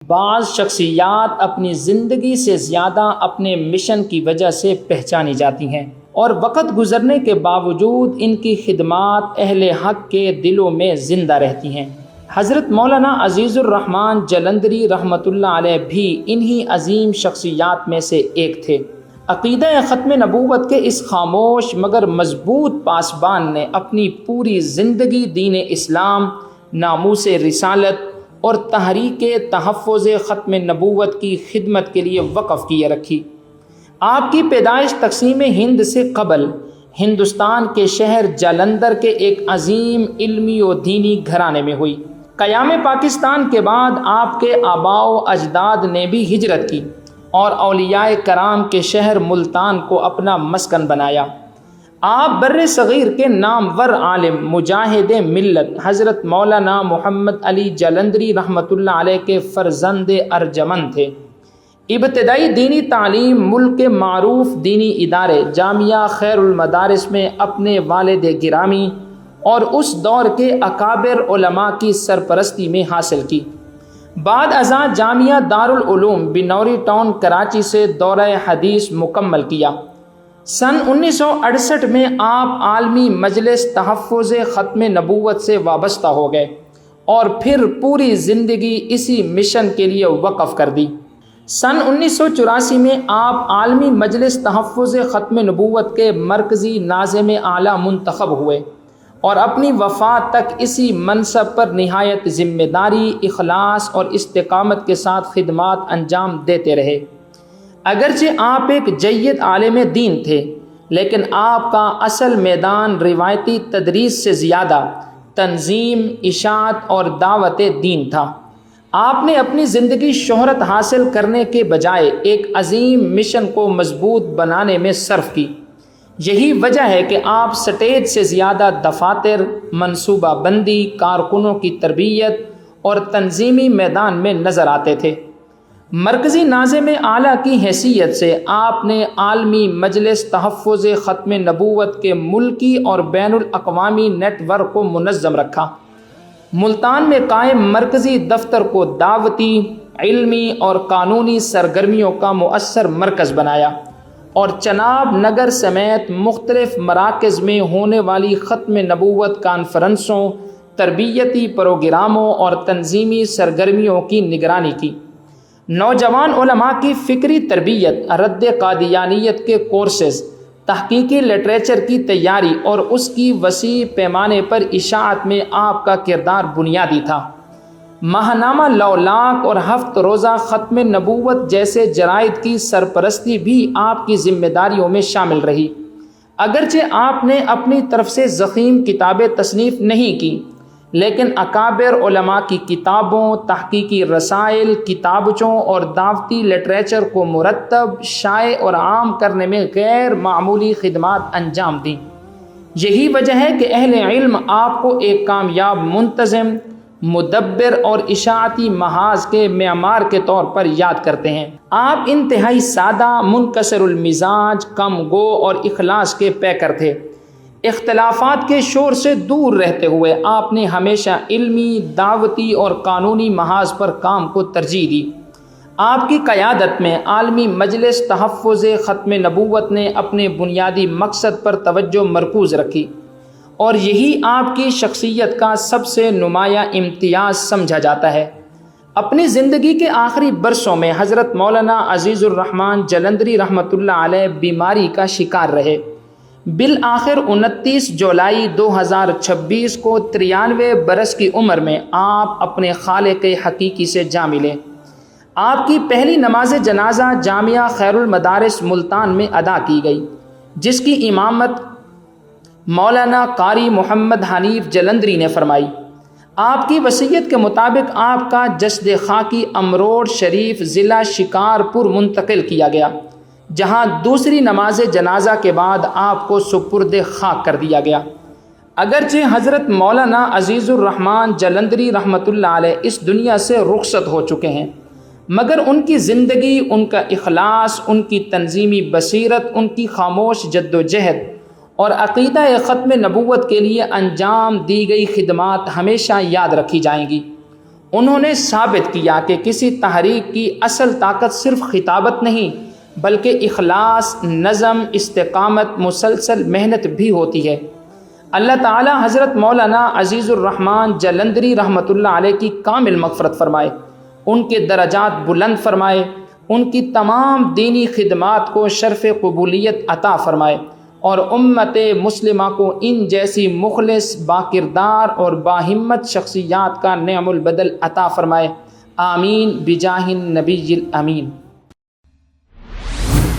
بعض شخصیات اپنی زندگی سے زیادہ اپنے مشن کی وجہ سے پہچانی جاتی ہیں اور وقت گزرنے کے باوجود ان کی خدمات اہل حق کے دلوں میں زندہ رہتی ہیں۔ حضرت مولانا عزیز الرحمن جلندری رحمۃ اللہ علیہ بھی انہی عظیم شخصیات میں سے ایک تھے۔ عقیدہ ختم نبوت کے اس خاموش مگر مضبوط پاسبان نے اپنی پوری زندگی دین اسلام، ناموس رسالت اور تحریک تحفظ ختم نبوت کی خدمت کے لیے وقف کیے رکھی۔ آپ کی پیدائش تقسیم ہند سے قبل ہندوستان کے شہر جالندھر کے ایک عظیم علمی و دینی گھرانے میں ہوئی۔ قیام پاکستان کے بعد آپ کے آباء و اجداد نے بھی ہجرت کی اور اولیاء کرام کے شہر ملتان کو اپنا مسکن بنایا۔ آپ بر صغیر کے نامور عالم مجاہد ملت حضرت مولانا محمد علی جالندری رحمۃ اللہ علیہ کے فرزند ارجمند تھے۔ ابتدائی دینی تعلیم ملک کے معروف دینی ادارے جامعہ خیر المدارس میں اپنے والد گرامی اور اس دور کے اکابر علماء کی سرپرستی میں حاصل کی۔ بعد ازاں جامعہ دارالعلوم بنوری ٹاؤن کراچی سے دورہ حدیث مکمل کیا۔ سن 1968 میں آپ عالمی مجلس تحفظ ختم نبوت سے وابستہ ہو گئے اور پھر پوری زندگی اسی مشن کے لیے وقف کر دی۔ سن 1984 میں آپ عالمی مجلس تحفظ ختم نبوت کے مرکزی ناظم اعلیٰ منتخب ہوئے اور اپنی وفات تک اسی منصب پر نہایت ذمہ داری، اخلاص اور استقامت کے ساتھ خدمات انجام دیتے رہے۔ اگرچہ آپ ایک جید عالم دین تھے، لیکن آپ کا اصل میدان روایتی تدریس سے زیادہ تنظیم، اشاعت اور دعوت دین تھا۔ آپ نے اپنی زندگی شہرت حاصل کرنے کے بجائے ایک عظیم مشن کو مضبوط بنانے میں صرف کی۔ یہی وجہ ہے کہ آپ سٹیج سے زیادہ دفاتر، منصوبہ بندی، کارکنوں کی تربیت اور تنظیمی میدان میں نظر آتے تھے۔ مرکزی ناظم اعلیٰ کی حیثیت سے آپ نے عالمی مجلس تحفظ ختم نبوت کے ملکی اور بین الاقوامی نیٹ ورک کو منظم رکھا۔ ملتان میں قائم مرکزی دفتر کو دعوتی، علمی اور قانونی سرگرمیوں کا مؤثر مرکز بنایا اور چناب نگر سمیت مختلف مراکز میں ہونے والی ختم نبوت کانفرنسوں، تربیتی پروگراموں اور تنظیمی سرگرمیوں کی نگرانی کی۔ نوجوان علماء کی فکری تربیت، رد قادیانیت کے کورسز، تحقیقی لٹریچر کی تیاری اور اس کی وسیع پیمانے پر اشاعت میں آپ کا کردار بنیادی تھا۔ ماہنامہ لولاک اور ہفت روزہ ختم نبوت جیسے جرائد کی سرپرستی بھی آپ کی ذمہ داریوں میں شامل رہی۔ اگرچہ آپ نے اپنی طرف سے ضخیم کتابیں تصنیف نہیں کی، لیکن اکابر علماء کی کتابوں، تحقیقی رسائل، کتابچوں اور دعوتی لٹریچر کو مرتب، شائع اور عام کرنے میں غیر معمولی خدمات انجام دیں۔ یہی وجہ ہے کہ اہل علم آپ کو ایک کامیاب منتظم، مدبر اور اشاعتی محاذ کے معمار کے طور پر یاد کرتے ہیں۔ آپ انتہائی سادہ، منکسر المزاج، کم گو اور اخلاص کے پیکر تھے۔ اختلافات کے شور سے دور رہتے ہوئے آپ نے ہمیشہ علمی، دعوتی اور قانونی محاذ پر کام کو ترجیح دی۔ آپ کی قیادت میں عالمی مجلس تحفظ ختم نبوت نے اپنے بنیادی مقصد پر توجہ مرکوز رکھی اور یہی آپ کی شخصیت کا سب سے نمایاں امتیاز سمجھا جاتا ہے۔ اپنی زندگی کے آخری برسوں میں حضرت مولانا عزیز الرحمن جلندری رحمۃ اللہ علیہ بیماری کا شکار رہے۔ بالآخر 29 جولائی 2026 کو 93 برس کی عمر میں آپ اپنے خالق حقیقی سے جا ملے۔ آپ کی پہلی نماز جنازہ جامعہ خیر المدارس ملتان میں ادا کی گئی، جس کی امامت مولانا قاری محمد حنیف جلندری نے فرمائی۔ آپ کی وصیت کے مطابق آپ کا جسد خاکی امروڑ شریف ضلع شکارپور منتقل کیا گیا، جہاں دوسری نماز جنازہ کے بعد آپ کو سپرد خاک کر دیا گیا۔ اگرچہ حضرت مولانا عزیز الرحمن جلندری رحمۃ اللہ علیہ اس دنیا سے رخصت ہو چکے ہیں، مگر ان کی زندگی، ان کا اخلاص، ان کی تنظیمی بصیرت، ان کی خاموش جد و جہد اور عقیدہ ختم نبوت کے لیے انجام دی گئی خدمات ہمیشہ یاد رکھی جائیں گی۔ انہوں نے ثابت کیا کہ کسی تحریک کی اصل طاقت صرف خطابت نہیں بلکہ اخلاص، نظم، استقامت، مسلسل محنت بھی ہوتی ہے۔ اللہ تعالی حضرت مولانا عزیز الرحمن جلندری رحمۃ اللہ علیہ کی کامل مغفرت فرمائے، ان کے درجات بلند فرمائے، ان کی تمام دینی خدمات کو شرف قبولیت عطا فرمائے، اور امت مسلمہ کو ان جیسی مخلص، باکردار اور باہمت شخصیات کا نعم البدل عطا فرمائے۔ آمین بجاہ النبی الامین۔